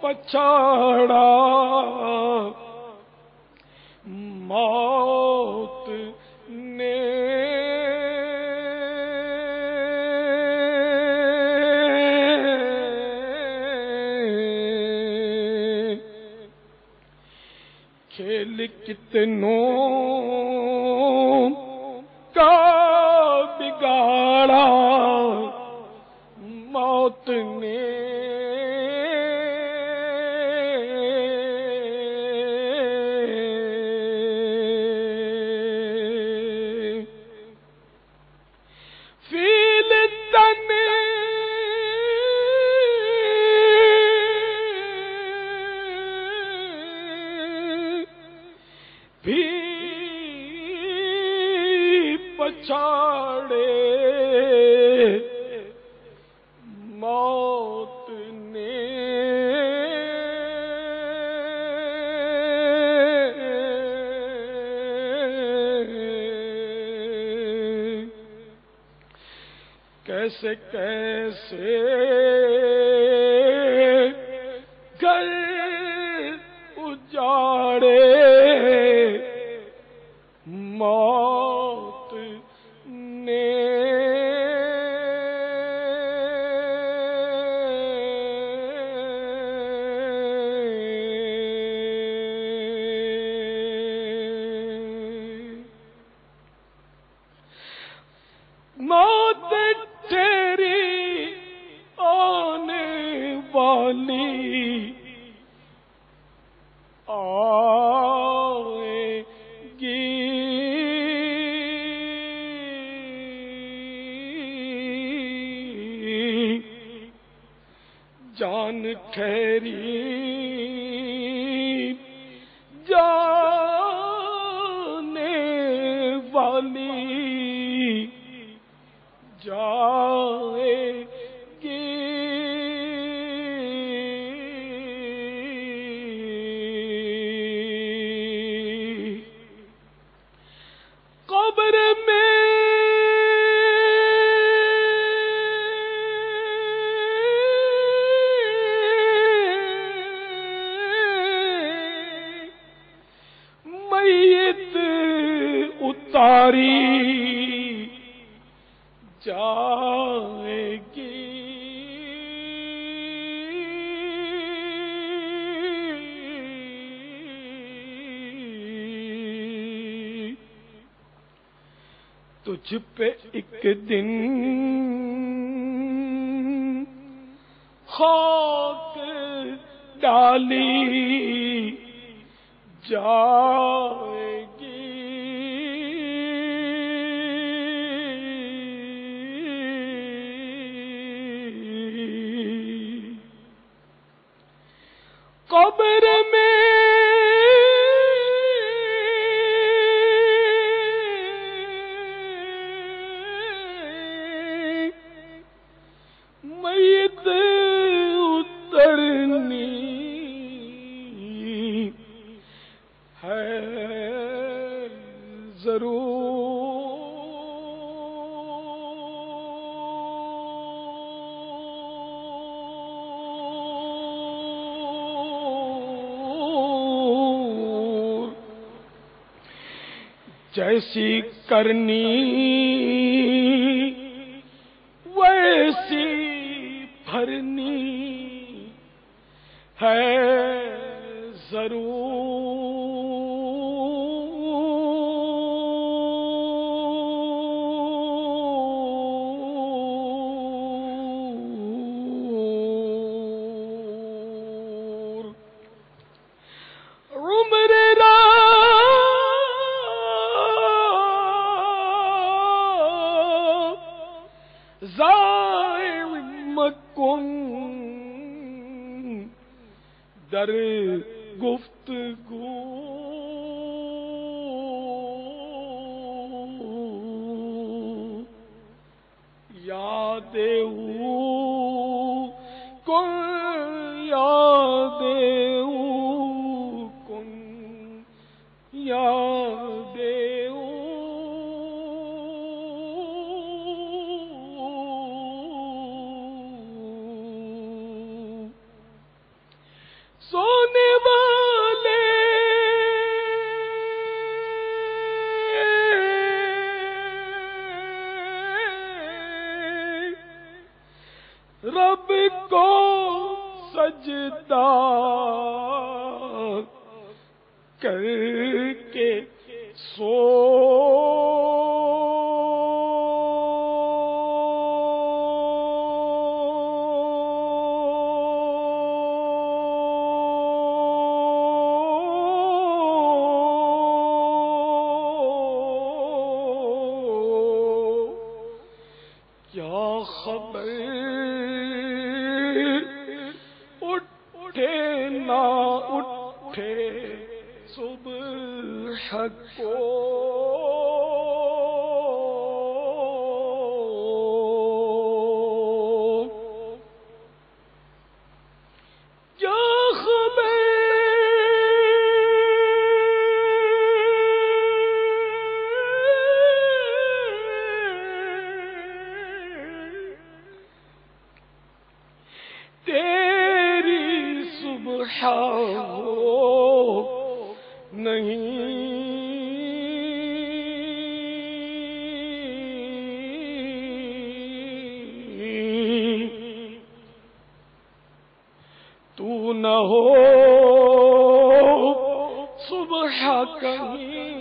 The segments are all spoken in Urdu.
پچھاڑا موت نے کھیل کتنوں کا بگاڑا موت نے پچھاڑے موت نے کیسے کیسے گھر اجاڑے موت نے موت تیری آنے والی آئے گی جان ٹھہری جانے والی جائے گی قبر میں میت اتاری جائے گی تجھ پہ ایک دن خاک ڈالی جائے گی قبر میں میت اترنی ہے ضرور جیسی کرنی ویسی بھرنی ہے ضرور عمر ضائع مکن در گفتگو یاد او کن یاد او کن یاد او رب کو سجدہ کر کے سو خبر اٹھے نہ اٹھے صبح کو کیا خبر تیری صبح ہو نہیں تو نہ ہو صبح کہیں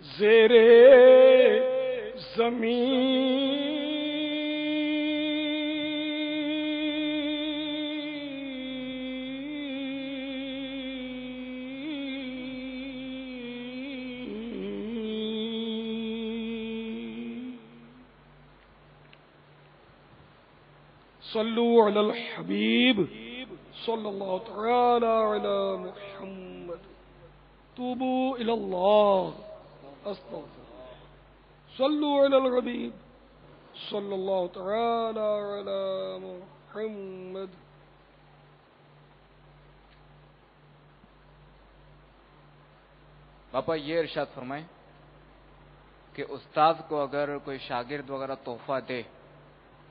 زیر زمین صلو علی الحبیب صلی اللہ تعالی علی محمد توبو الی اللہ استغفر صلو علی الحبیب صلی اللہ تعالی علی محمد. باپا یہ ارشاد فرمائیں کہ استاد کو اگر کوئی شاگرد وغیرہ تحفہ دے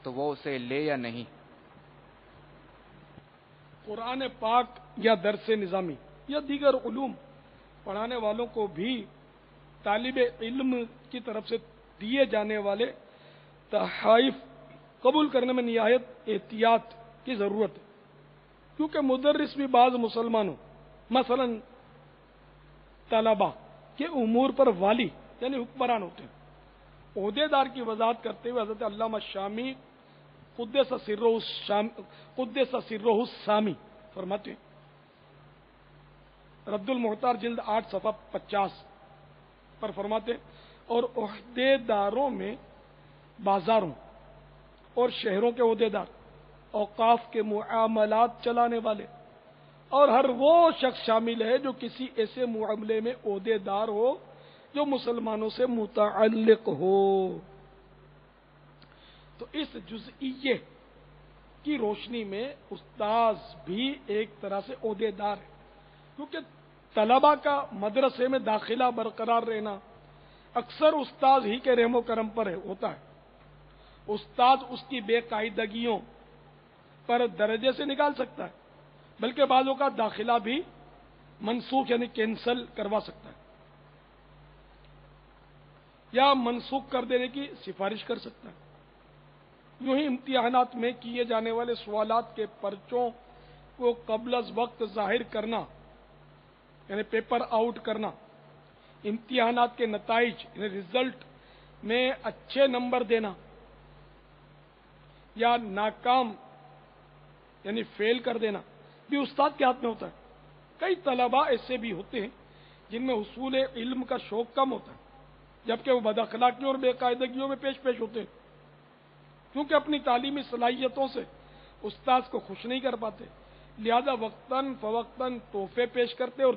تو وہ اسے لے یا نہیں؟ قرآن پاک یا درس نظامی یا دیگر علوم پڑھانے والوں کو بھی طالب علم کی طرف سے دیے جانے والے تحائف قبول کرنے میں نہایت احتیاط کی ضرورت ہے، کیونکہ مدرس بھی بعض مسلمانوں مثلا طلبہ کے امور پر والی یعنی حکمران ہوتے ہیں. عہدے دار کی وضاحت کرتے ہوئے حضرت علامہ شامی قدس سرہ السامی فرماتے ہیں، رد المحتار جلد 8 صفحہ 50 پر فرماتے ہیں، اور عہدے داروں میں بازاروں اور شہروں کے عہدے دار، اوقاف کے معاملات چلانے والے اور ہر وہ شخص شامل ہے جو کسی ایسے معاملے میں عہدے دار ہو جو مسلمانوں سے متعلق ہو. تو اس جزئیے کی روشنی میں استاذ بھی ایک طرح سے عہدے دار ہے، کیونکہ طلبہ کا مدرسے میں داخلہ برقرار رہنا اکثر استاذ ہی کے رحم و کرم پر ہوتا ہے. استاد اس کی بے قاعدگیوں پر درجے سے نکال سکتا ہے، بلکہ بعضوں کا داخلہ بھی منسوخ یعنی کینسل کروا سکتا ہے یا منسوخ کر دینے کی سفارش کر سکتا ہے. یوں ہی امتحانات میں کیے جانے والے سوالات کے پرچوں کو قبل از وقت ظاہر کرنا یعنی پیپر آؤٹ کرنا، امتحانات کے نتائج یعنی رزلٹ میں اچھے نمبر دینا یا ناکام یعنی فیل کر دینا بھی استاد کے ہاتھ میں ہوتا ہے. کئی طلباء ایسے بھی ہوتے ہیں جن میں حصول علم کا شوق کم ہوتا ہے، جبکہ وہ بد اخلاقیوں اور بے قاعدگیوں میں پیش ہوتے ہیں، کیونکہ اپنی تعلیمی صلاحیتوں سے استاذ کو خوش نہیں کر پاتے، لہذا وقتاً فوقتاً تحفے پیش کرتے اور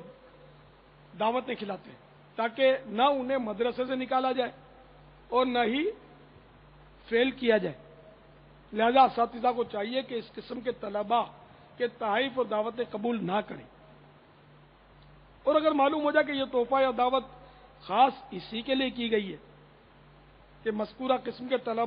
دعوتیں کھلاتے تاکہ نہ انہیں مدرسے سے نکالا جائے اور نہ ہی فیل کیا جائے. لہذا اساتذہ کو چاہیے کہ اس قسم کے طلباء کے تحائف اور دعوتیں قبول نہ کریں، اور اگر معلوم ہو جائے کہ یہ تحفہ یا دعوت خاص اسی کے لیے کی گئی ہے کہ مذکورہ قسم کے طلباء